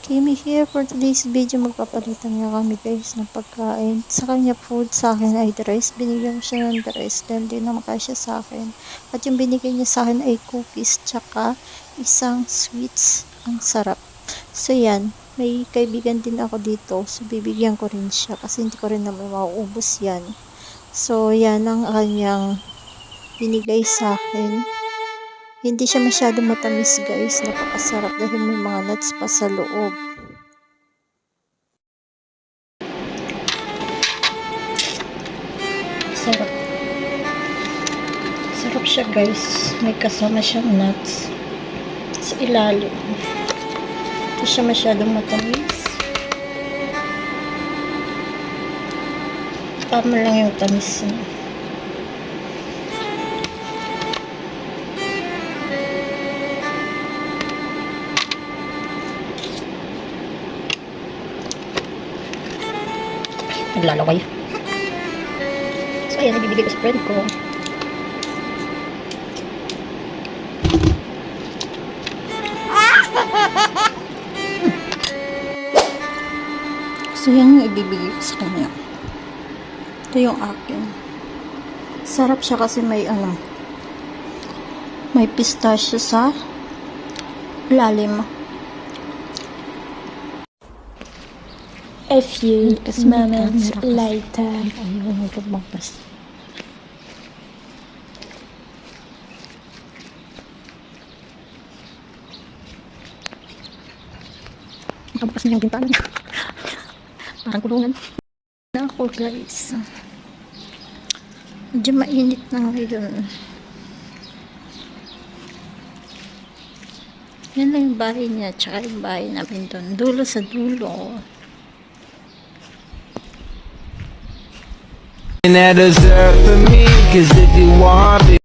Kimi here for today's video. Magpapalitan nga kami guys ng pagkain. Sa kanya food, sa akin ay dress. Binigyan ko siya ng dress dahil di naman siya sa akin. At yung binigay niya sa akin ay cookies tsaka isang sweets. Ang sarap. So yan, may kaibigan din ako dito. So bibigyan ko rin siya kasi hindi ko rin naman mauubos yan. So yan ang kanyang binigay sa akin. Hindi siya masyado matamis guys. Napakasarap dahil may mga nuts pa sa loob. Sarap. Sarap siya guys. May kasama siyang nuts sa ilalim. Hindi siya masyadong matamis. Tama lang yung tamis niya. Naglalaway. So, ayan, nabibigay ko sa friend ko. So, yan yung ibibigay ko sa kanya. Ito yung akin. Sarap siya kasi may may pistachio sa lalim. A few moments later. Nakabukas na yung bintana niya. Parang kulungan na ako guys. Medyo mainit na ngayon. Yan lang yung bahay niya. Tsaka yung bahay namin doon. Dulo sa dulo. That deserve for me, cause if you want it